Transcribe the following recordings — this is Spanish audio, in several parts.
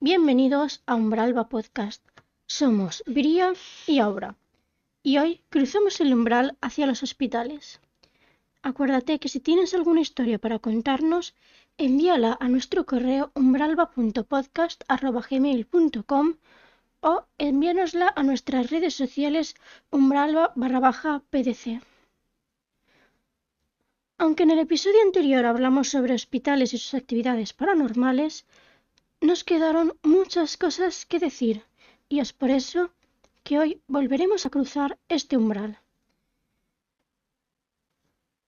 Bienvenidos a Umbralba Podcast. Somos Bria y Aura, y hoy cruzamos el umbral hacia los hospitales. Acuérdate que si tienes alguna historia para contarnos, envíala a nuestro correo umbralba.podcast@gmail.com o envíanosla a nuestras redes sociales umbralba_pdc. Aunque en el episodio anterior hablamos sobre hospitales y sus actividades paranormales, nos quedaron muchas cosas que decir y es por eso que hoy volveremos a cruzar este umbral.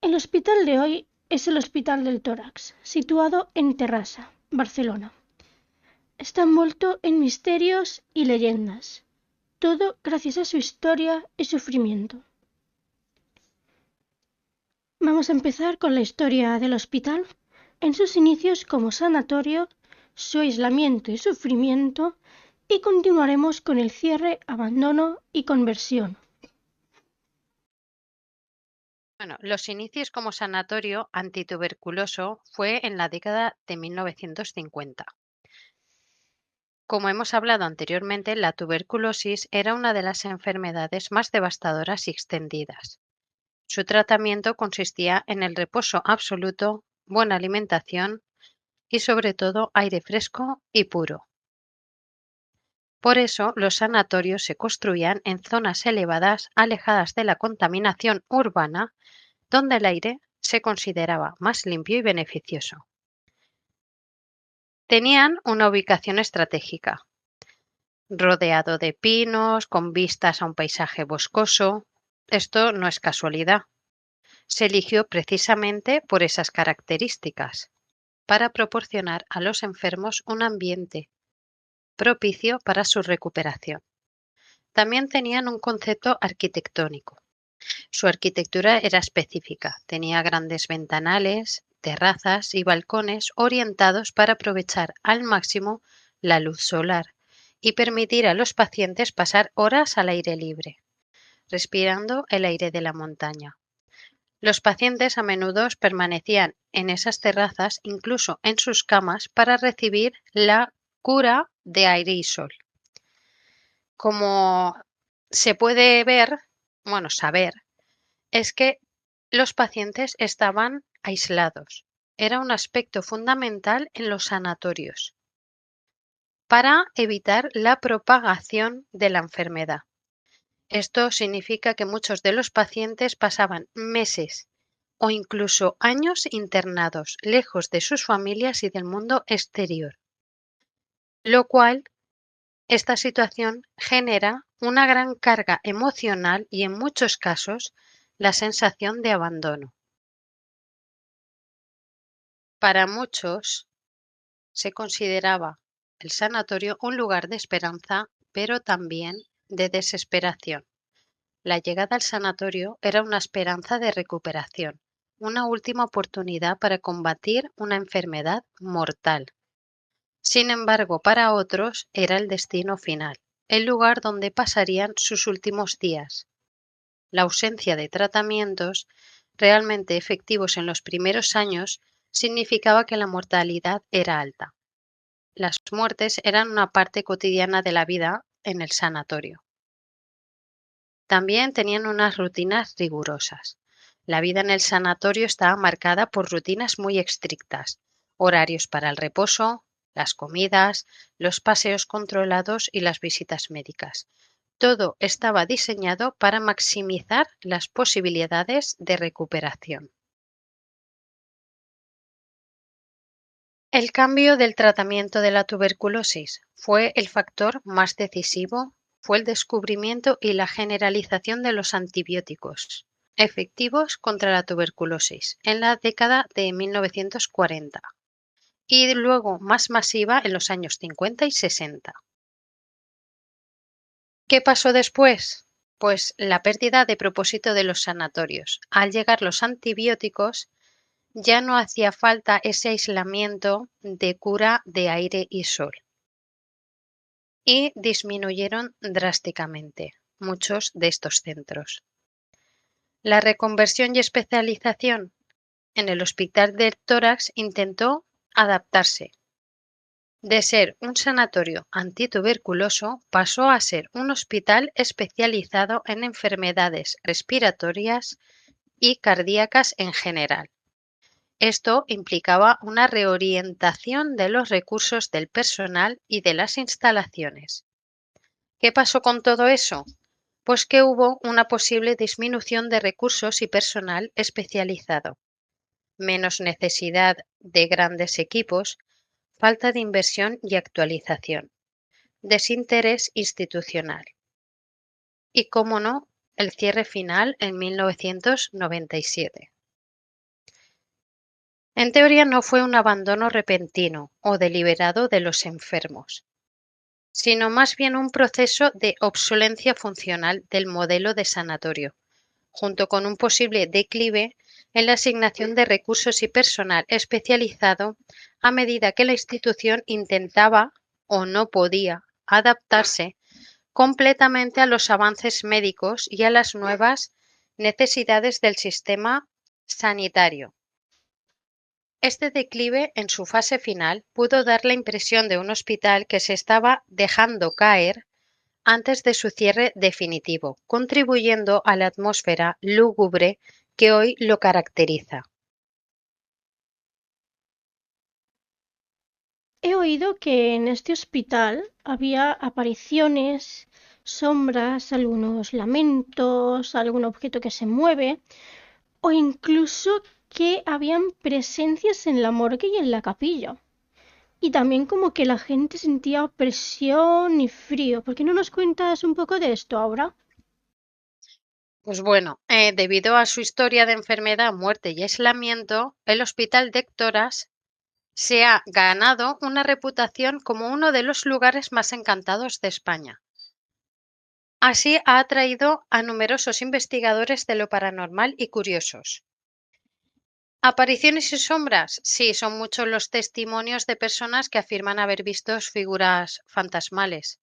El hospital de hoy es el Hospital del Tórax, situado en Terrassa, Barcelona. Está envuelto en misterios y leyendas, todo gracias a su historia y sufrimiento. Vamos a empezar con la historia del hospital, en sus inicios como sanatorio, su aislamiento y sufrimiento, y continuaremos con el cierre, abandono y conversión. Bueno, los inicios como sanatorio antituberculoso fue en la década de 1950. Como hemos hablado anteriormente, la tuberculosis era una de las enfermedades más devastadoras y extendidas. Su tratamiento consistía en el reposo absoluto, buena alimentación y sobre todo aire fresco y puro. Por eso los sanatorios se construían en zonas elevadas, alejadas de la contaminación urbana, donde el aire se consideraba más limpio y beneficioso. Tenían una ubicación estratégica, rodeado de pinos, con vistas a un paisaje boscoso. Esto no es casualidad. Se eligió precisamente por esas características, para proporcionar a los enfermos un ambiente propicio para su recuperación. También tenían un concepto arquitectónico. Su arquitectura era específica, tenía grandes ventanales, terrazas y balcones orientados para aprovechar al máximo la luz solar y permitir a los pacientes pasar horas al aire libre, respirando el aire de la montaña. Los pacientes a menudo permanecían en esas terrazas, incluso en sus camas, para recibir la cura de aire y sol. Como se puede ver, saber, es que los pacientes estaban aislados. Era un aspecto fundamental en los sanatorios para evitar la propagación de la enfermedad. Esto significa que muchos de los pacientes pasaban meses o incluso años internados, lejos de sus familias y del mundo exterior, lo cual esta situación genera una gran carga emocional y en muchos casos la sensación de abandono. Para muchos se consideraba el sanatorio un lugar de esperanza, pero también de desesperación. La llegada al sanatorio era una esperanza de recuperación, una última oportunidad para combatir una enfermedad mortal. Sin embargo, para otros era el destino final, el lugar donde pasarían sus últimos días. La ausencia de tratamientos realmente efectivos en los primeros años significaba que la mortalidad era alta. Las muertes eran una parte cotidiana de la vida en el sanatorio. También tenían unas rutinas rigurosas. La vida en el sanatorio estaba marcada por rutinas muy estrictas, horarios para el reposo, las comidas, los paseos controlados y las visitas médicas. Todo estaba diseñado para maximizar las posibilidades de recuperación. El cambio del tratamiento de la tuberculosis fue el factor más decisivo, fue el descubrimiento y la generalización de los antibióticos efectivos contra la tuberculosis en la década de 1940 y luego más masiva en los años 50 y 60. ¿Qué pasó después? Pues la pérdida de propósito de los sanatorios. Al llegar los antibióticos, ya no hacía falta ese aislamiento de cura de aire y sol. Y disminuyeron drásticamente muchos de estos centros. La reconversión y especialización en el Hospital del Tórax intentó adaptarse, De ser un sanatorio antituberculoso pasó a ser un hospital especializado en enfermedades respiratorias y cardíacas en general. Esto implicaba una reorientación de los recursos del personal y de las instalaciones. ¿Qué pasó con todo eso? Pues que hubo una posible disminución de recursos y personal especializado, menos necesidad de grandes equipos, falta de inversión y actualización, desinterés institucional y, cómo no, el cierre final en 1997. En teoría no fue un abandono repentino o deliberado de los enfermos, sino más bien un proceso de obsolencia funcional del modelo de sanatorio, junto con un posible declive en la asignación de recursos y personal especializado a medida que la institución intentaba o no podía adaptarse completamente a los avances médicos y a las nuevas necesidades del sistema sanitario. Este declive en su fase final pudo dar la impresión de un hospital que se estaba dejando caer antes de su cierre definitivo, contribuyendo a la atmósfera lúgubre que hoy lo caracteriza. He oído que en este hospital había apariciones, sombras, algunos lamentos, algún objeto que se mueve, o incluso que habían presencias en la morgue y en la capilla. Y también como que la gente sentía presión y frío. ¿Por qué no nos cuentas un poco de esto ahora? Pues bueno, debido a su historia de enfermedad, muerte y aislamiento, el Hospital de Héctoras se ha ganado una reputación como uno de los lugares más encantados de España. Así ha atraído a numerosos investigadores de lo paranormal y curiosos. ¿Apariciones y sombras? Sí, son muchos los testimonios de personas que afirman haber visto figuras fantasmales,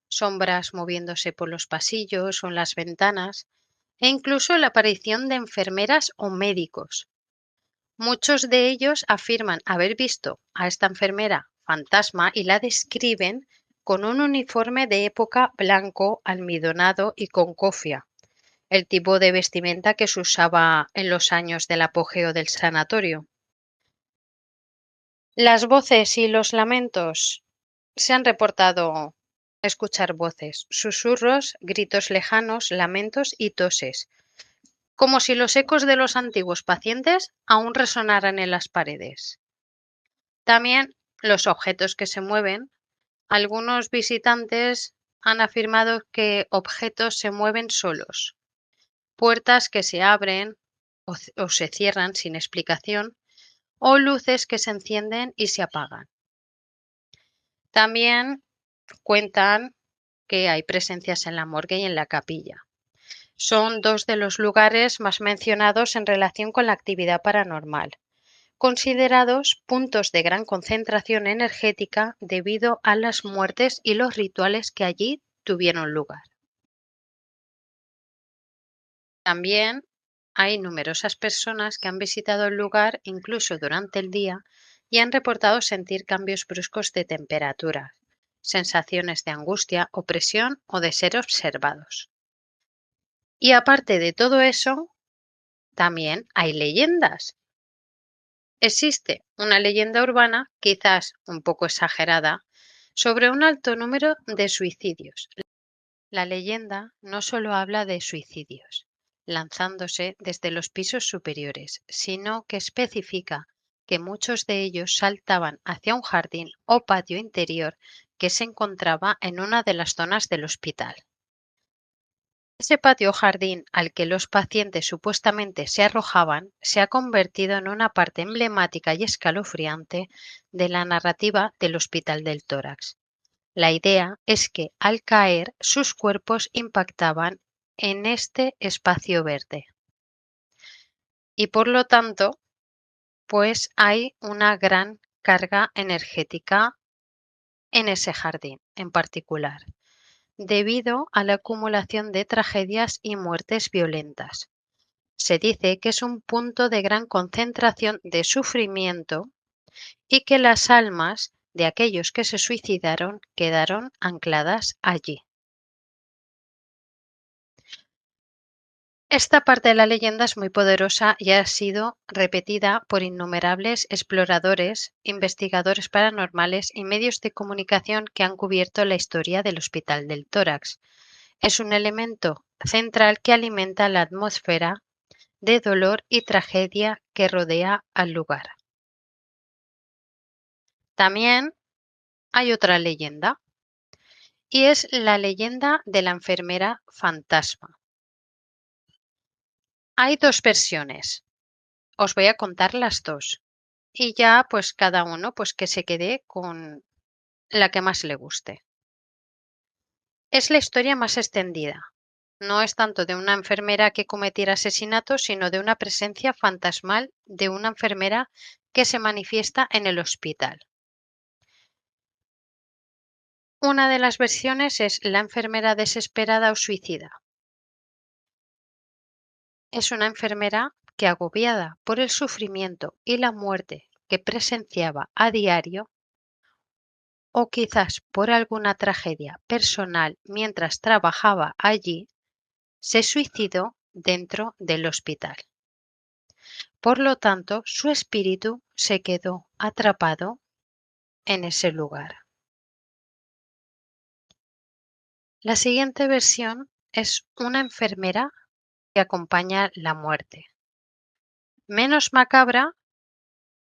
sombras moviéndose por los pasillos o en las ventanas, e incluso la aparición de enfermeras o médicos. Muchos de ellos afirman haber visto a esta enfermera fantasma y la describen con un uniforme de época blanco, almidonado y con cofia, el tipo de vestimenta que se usaba en los años del apogeo del sanatorio. Las voces y los lamentos. Se han reportado escuchar voces, susurros, gritos lejanos, lamentos y toses, como si los ecos de los antiguos pacientes aún resonaran en las paredes. También los objetos que se mueven. Algunos visitantes han afirmado que objetos se mueven solos, puertas que se abren o se cierran sin explicación, o luces que se encienden y se apagan. También cuentan que hay presencias en la morgue y en la capilla. Son dos de los lugares más mencionados en relación con la actividad paranormal, considerados puntos de gran concentración energética debido a las muertes y los rituales que allí tuvieron lugar. También hay numerosas personas que han visitado el lugar incluso durante el día y han reportado sentir cambios bruscos de temperatura, sensaciones de angustia, opresión o de ser observados. Y aparte de todo eso, también hay leyendas. Existe una leyenda urbana, quizás un poco exagerada, sobre un alto número de suicidios. La leyenda no solo habla de suicidios, lanzándose desde los pisos superiores, sino que especifica que muchos de ellos saltaban hacia un jardín o patio interior que se encontraba en una de las zonas del hospital. Ese patio jardín al que los pacientes supuestamente se arrojaban se ha convertido en una parte emblemática y escalofriante de la narrativa del Hospital del Tórax. La idea es que al caer sus cuerpos impactaban en este espacio verde y por lo tanto, pues hay una gran carga energética en ese jardín en particular, debido a la acumulación de tragedias y muertes violentas. Se dice que es un punto de gran concentración de sufrimiento y que las almas de aquellos que se suicidaron quedaron ancladas allí. Esta parte de la leyenda es muy poderosa y ha sido repetida por innumerables exploradores, investigadores paranormales y medios de comunicación que han cubierto la historia del Hospital del Tórax. Es un elemento central que alimenta la atmósfera de dolor y tragedia que rodea al lugar. También hay otra leyenda, y es la leyenda de la enfermera fantasma. Hay dos versiones. Os voy a contar las dos. Y ya pues cada uno pues que se quede con la que más le guste. Es la historia más extendida. No es tanto de una enfermera que cometiera asesinatos, sino de una presencia fantasmal de una enfermera que se manifiesta en el hospital. Una de las versiones es la enfermera desesperada o suicida. Es una enfermera que, agobiada por el sufrimiento y la muerte que presenciaba a diario, o quizás por alguna tragedia personal mientras trabajaba allí, se suicidó dentro del hospital. Por lo tanto, su espíritu se quedó atrapado en ese lugar. La siguiente versión es una enfermera que acompaña la muerte. Menos macabra,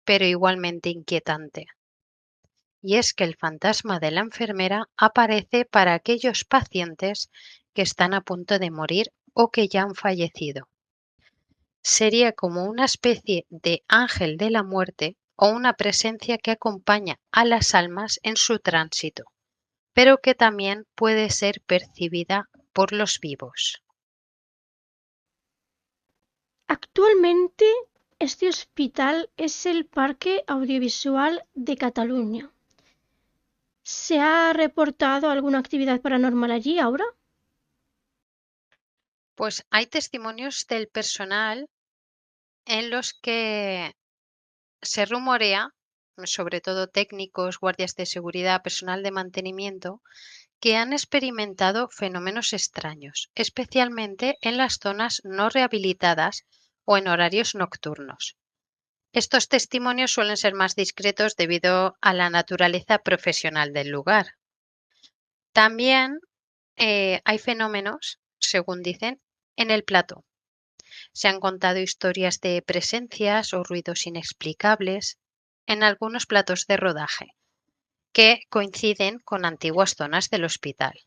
pero igualmente inquietante. Y es que el fantasma de la enfermera aparece para aquellos pacientes que están a punto de morir o que ya han fallecido. Sería como una especie de ángel de la muerte o una presencia que acompaña a las almas en su tránsito, pero que también puede ser percibida por los vivos. Actualmente, este hospital es el Parque Audiovisual de Cataluña. ¿Se ha reportado alguna actividad paranormal allí ahora? Pues hay testimonios del personal en los que se rumorea, sobre todo técnicos, guardias de seguridad, personal de mantenimiento, que han experimentado fenómenos extraños, especialmente en las zonas no rehabilitadas o en horarios nocturnos. Estos testimonios suelen ser más discretos debido a la naturaleza profesional del lugar. También hay fenómenos, según dicen, en el plató. Se han contado historias de presencias o ruidos inexplicables en algunos platos de rodaje, que coinciden con antiguas zonas del hospital.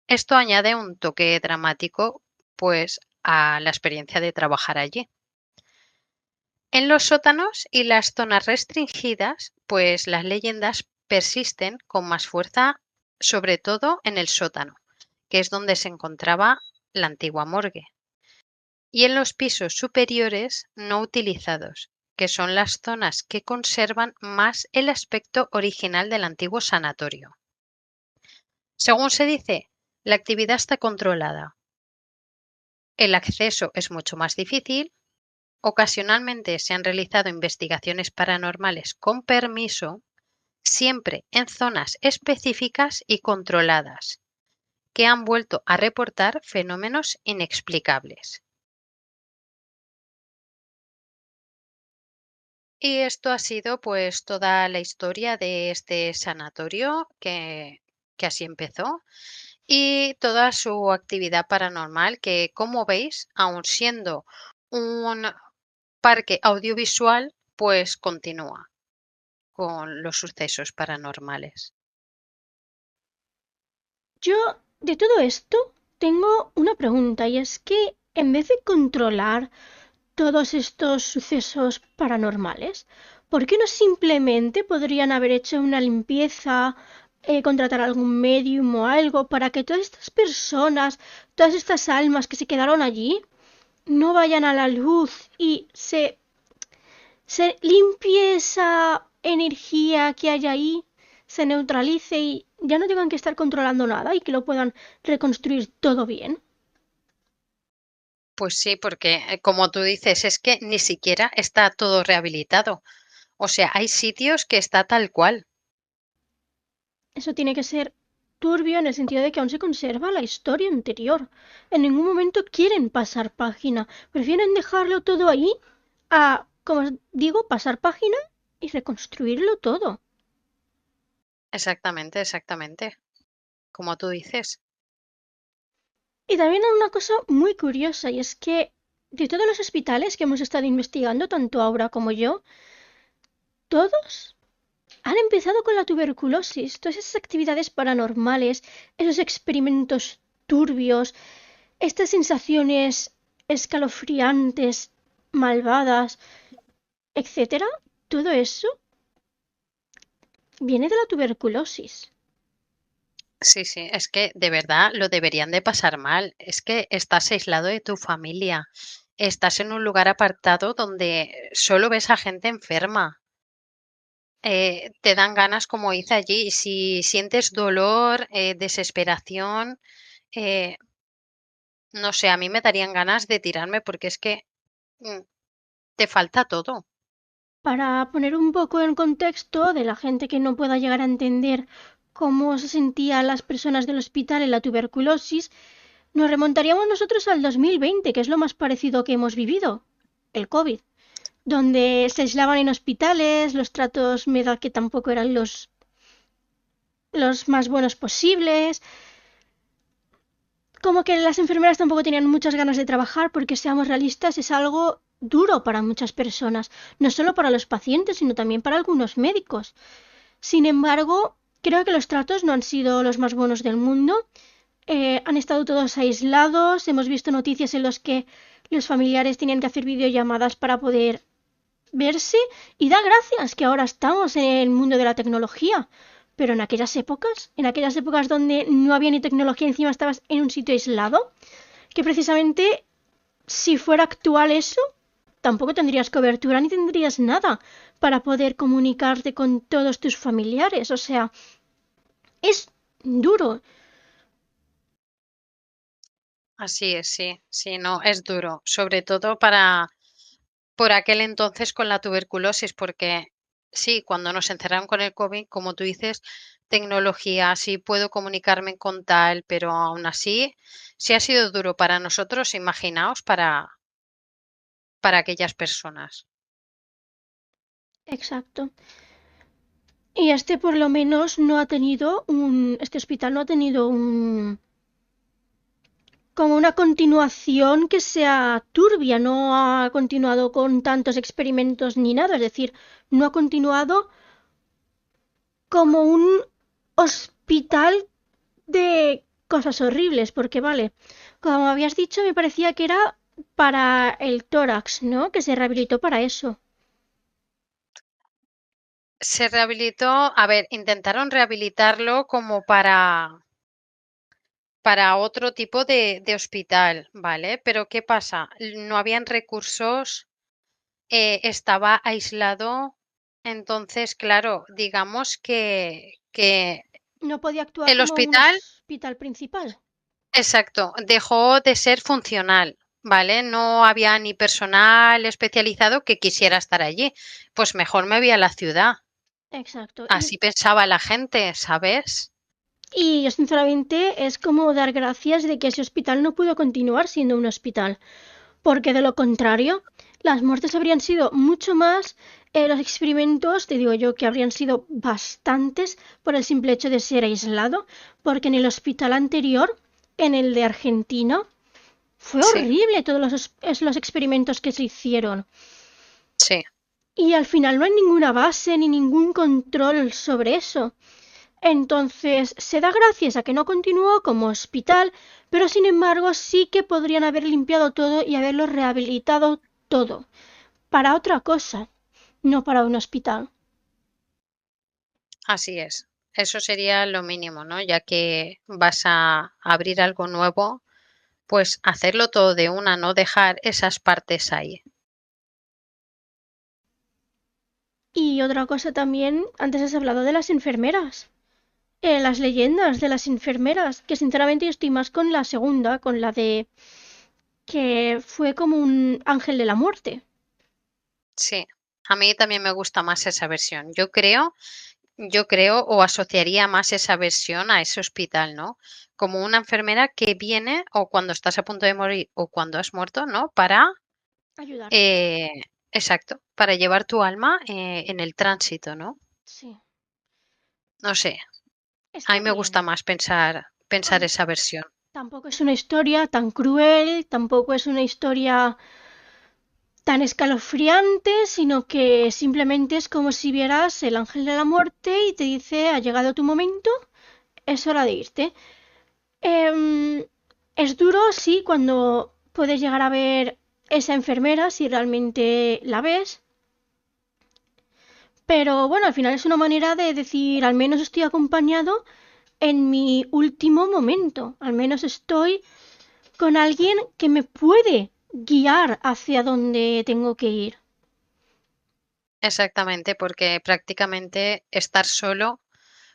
Esto añade un toque dramático, pues, a la experiencia de trabajar allí. En los sótanos y las zonas restringidas, pues las leyendas persisten con más fuerza, sobre todo en el sótano, que es donde se encontraba la antigua morgue, y en los pisos superiores no utilizados, que son las zonas que conservan más el aspecto original del antiguo sanatorio. Según se dice, la actividad está controlada. El acceso es mucho más difícil. Ocasionalmente se han realizado investigaciones paranormales con permiso, siempre en zonas específicas y controladas, que han vuelto a reportar fenómenos inexplicables. Y esto ha sido pues toda la historia de este sanatorio que así empezó y toda su actividad paranormal que, como veis, aun siendo un parque audiovisual, pues continúa con los sucesos paranormales. Yo, de todo esto, tengo una pregunta y es que en vez de controlar todos estos sucesos paranormales, ¿por qué no simplemente podrían haber hecho una limpieza, contratar algún medium o algo para que todas estas personas, todas estas almas que se quedaron allí, no vayan a la luz y se limpie esa energía que hay ahí, se neutralice y ya no tengan que estar controlando nada y que lo puedan reconstruir todo bien? Pues sí, porque como tú dices, es que ni siquiera está todo rehabilitado. O sea, hay sitios que está tal cual. Eso tiene que ser turbio en el sentido de que aún se conserva la historia anterior. En ningún momento quieren pasar página. Prefieren dejarlo todo ahí a, como digo, pasar página y reconstruirlo todo. Exactamente, exactamente. Como tú dices. Y también hay una cosa muy curiosa, y es que de todos los hospitales que hemos estado investigando, tanto Aura como yo, todos han empezado con la tuberculosis. Todas esas actividades paranormales, esos experimentos turbios, estas sensaciones escalofriantes, malvadas, etcétera, todo eso viene de la tuberculosis. Sí, sí, es que de verdad lo deberían de pasar mal. Es que estás aislado de tu familia. Estás en un lugar apartado donde solo ves a gente enferma. Te dan ganas, como hice allí. Si sientes dolor, desesperación, eh, no sé, a mí me darían ganas de tirarme porque es que mm, te falta todo. Para poner un poco en contexto de la gente que no pueda llegar a entender cómo se sentían las personas del hospital en la tuberculosis, nos remontaríamos nosotros al 2020, que es lo más parecido que hemos vivido, el COVID, donde se aislaban en hospitales, los tratos me da que tampoco eran los más buenos posibles, como que las enfermeras tampoco tenían muchas ganas de trabajar porque, seamos realistas, es algo duro para muchas personas, no solo para los pacientes, sino también para algunos médicos. Sin embargo, creo que los tratos no han sido los más buenos del mundo. Han estado todos aislados, hemos visto noticias en las que los familiares tenían que hacer videollamadas para poder verse, y da gracias que ahora estamos en el mundo de la tecnología. Pero en aquellas épocas donde no había ni tecnología, encima estabas en un sitio aislado, que precisamente si fuera actual eso, tampoco tendrías cobertura ni tendrías nada para poder comunicarte con todos tus familiares. O sea, es duro. Así es, sí, sí, no, es duro, sobre todo para por aquel entonces con la tuberculosis, porque sí, cuando nos encerraron con el COVID, como tú dices, tecnología, sí puedo comunicarme con tal, pero aún así, sí ha sido duro para nosotros, imaginaos, para aquellas personas. Exacto. Y este por lo menos no ha tenido este hospital no ha tenido como una continuación que sea turbia, no ha continuado con tantos experimentos ni nada, es decir, no ha continuado como un hospital de cosas horribles, porque vale, como habías dicho, me parecía que era para el tórax, ¿no? Que se rehabilitó para eso. Se rehabilitó, a ver, intentaron rehabilitarlo como para otro tipo de hospital, ¿vale? Pero ¿qué pasa? No habían recursos, estaba aislado, entonces, claro, digamos que No podía actuar el como un hospital, hospital principal. exacto, dejó de ser funcional, ¿vale? No había ni personal especializado que quisiera estar allí. Pues mejor me voy a la ciudad. Exacto. Así pensaba la gente, ¿sabes? Y yo sinceramente es como dar gracias de que ese hospital no pudo continuar siendo un hospital, porque de lo contrario, las muertes habrían sido mucho más, los experimentos, te digo yo, que habrían sido bastantes por el simple hecho de ser aislado, porque en el hospital anterior, en el de Argentina, fue Sí, horrible todos los experimentos que se hicieron. sí. Y al final no hay ninguna base ni ningún control sobre eso. Entonces, se da gracias a que no continuó como hospital, pero sin embargo sí que podrían haber limpiado todo y haberlo rehabilitado todo. Para otra cosa, no para un hospital. Así es. Eso sería lo mínimo, ¿no? Ya que vas a abrir algo nuevo, pues hacerlo todo de una, no dejar esas partes ahí. Y otra cosa también, antes has hablado de las enfermeras. Las leyendas de las enfermeras, que sinceramente yo estoy más con la segunda, con la de que fue como un ángel de la muerte. Sí, A mí también me gusta más esa versión. Yo creo o asociaría más esa versión a ese hospital, ¿no? Como una enfermera que viene o cuando estás a punto de morir o cuando has muerto, ¿no? Ayudarte. Eh, exacto, para llevar tu alma en el tránsito, ¿no? Sí. No sé, a Está mí me gusta bien. más pensar Bueno, esa versión. tampoco es una historia tan cruel, tampoco es una historia tan escalofriante, sino que simplemente es como si vieras el ángel de la muerte y te dice, ha llegado tu momento, es hora de irte. Em, es duro, sí, cuando puedes llegar a ver esa enfermera, si realmente la ves, pero bueno, al final es una manera de decir, al menos estoy acompañado en mi último momento, al menos estoy con alguien que me puede guiar hacia donde tengo que ir. Exactamente, porque prácticamente estar solo,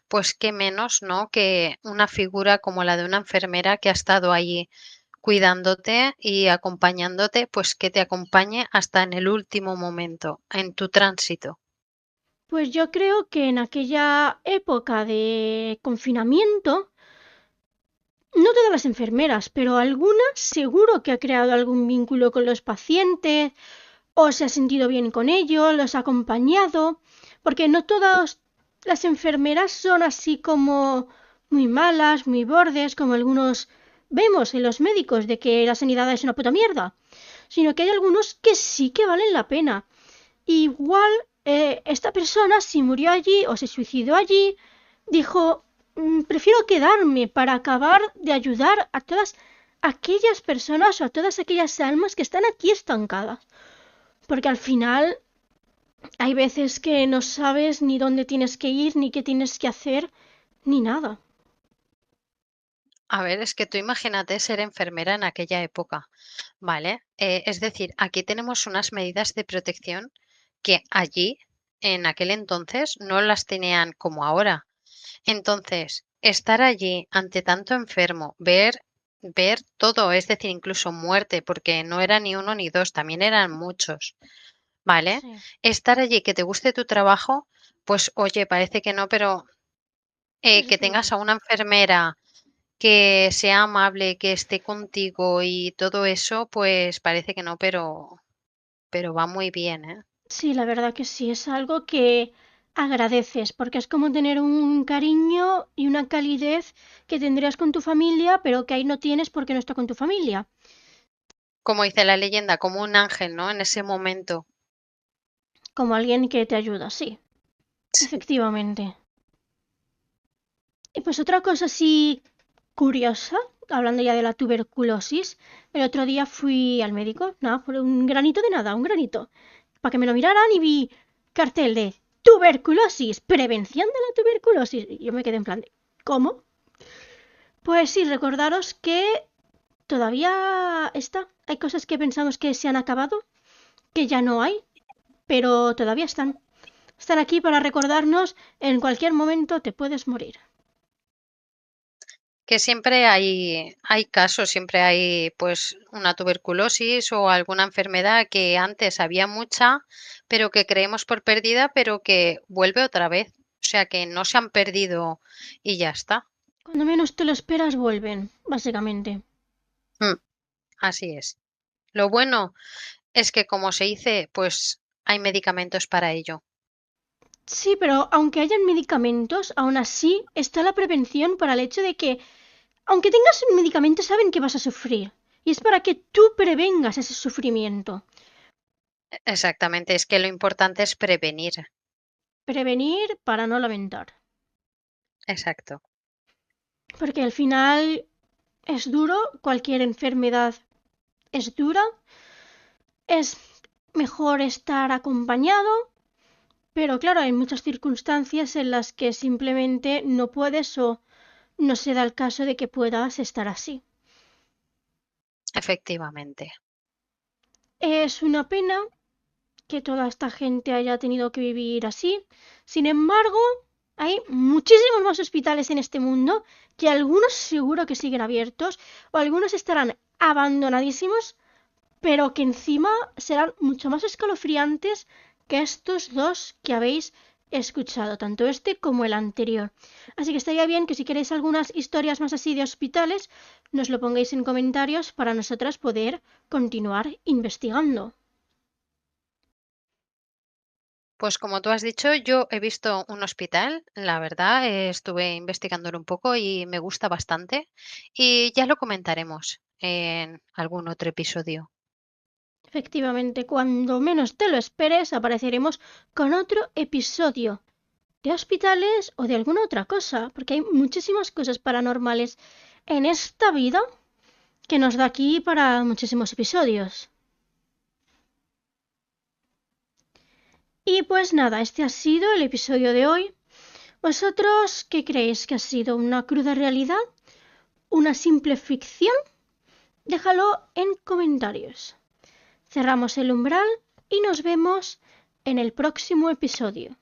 pues qué menos, ¿no? Que una figura como la de una enfermera que ha estado allí cuidándote y acompañándote, pues que te acompañe hasta en el último momento, en tu tránsito. Pues yo creo que en aquella época de confinamiento, no todas las enfermeras, pero algunas seguro que ha creado algún vínculo con los pacientes o se ha sentido bien con ellos, los ha acompañado, porque no todas las enfermeras son así como muy malas, muy bordes, como algunos vemos en los médicos de que la sanidad es una puta mierda, sino que hay algunos que sí que valen la pena. Igual esta persona, si murió allí o se suicidó allí, dijo, prefiero quedarme para acabar de ayudar a todas aquellas personas o a todas aquellas almas que están aquí estancadas. Porque al final hay veces que no sabes ni dónde tienes que ir, ni qué tienes que hacer, ni nada. A ver, es que tú imagínate ser enfermera en aquella época, ¿vale? Es decir, aquí tenemos unas medidas de protección que allí, en aquel entonces, no las tenían como ahora. Entonces, estar allí ante tanto enfermo, ver todo, es decir, incluso muerte, porque no era ni uno ni dos, también eran muchos, ¿vale? Sí, Estar allí, que te guste tu trabajo, pues oye, parece que no, pero que tengas a positivamente. una enfermera que sea amable, que esté contigo y todo eso, pues parece que no, pero va muy bien, ¿eh? Sí, la verdad que sí, es algo que agradeces, porque es como tener un cariño y una calidez que tendrías con tu familia, pero que ahí no tienes porque no está con tu familia. Como dice la leyenda, como un ángel, ¿no? En ese momento. Como alguien que te ayuda, sí, efectivamente. Y pues otra cosa así curiosa, hablando ya de la tuberculosis, el otro día fui al médico, nada, por un granito de nada, un granito, para que me lo miraran y vi cartel de tuberculosis, prevención de la tuberculosis. Y yo me quedé en plan de, ¿cómo? Pues sí, recordaros que todavía está. Hay cosas que pensamos que se han acabado, que ya no hay, pero todavía están. Están aquí para recordarnos en cualquier momento te puedes morir. Que siempre hay casos, siempre hay pues una tuberculosis o alguna enfermedad que antes había mucha, pero que creemos por perdida, pero que vuelve otra vez. O sea que no se han perdido y ya está. Cuando menos te lo esperas, vuelven, básicamente. Mm, así es. Lo bueno es que, como se dice, pues hay medicamentos para ello. Sí, pero aunque hayan medicamentos, aún así está la prevención para el hecho de que, aunque tengas un medicamento, saben que vas a sufrir. Y es para que tú prevengas ese sufrimiento. Exactamente, es que lo importante es prevenir. Prevenir para no lamentar. Exacto. Porque al final es duro, cualquier enfermedad es dura, es mejor estar acompañado, pero claro, hay muchas circunstancias en las que simplemente no puedes o no se da el caso de que puedas estar así. Efectivamente. Es una pena que toda esta gente haya tenido que vivir así. Sin embargo, hay muchísimos más hospitales en este mundo que algunos seguro que siguen abiertos o algunos estarán abandonadísimos, pero que encima serán mucho más escalofriantes que estos dos que habéis escuchado, tanto este como el anterior. Así que estaría bien que si queréis algunas historias más así de hospitales, nos lo pongáis en comentarios para nosotras poder continuar investigando. Pues como tú has dicho, yo he visto un hospital, la verdad, estuve investigándolo un poco y me gusta bastante y ya lo comentaremos en algún otro episodio. Efectivamente, cuando menos te lo esperes, apareceremos con otro episodio de hospitales o de alguna otra cosa, porque hay muchísimas cosas paranormales en esta vida que nos da aquí para muchísimos episodios. Y pues nada, este ha sido el episodio de hoy. ¿Vosotros qué creéis que ha sido una cruda realidad? ¿Una simple ficción? Déjalo en comentarios. Cerramos el umbral y nos vemos en el próximo episodio.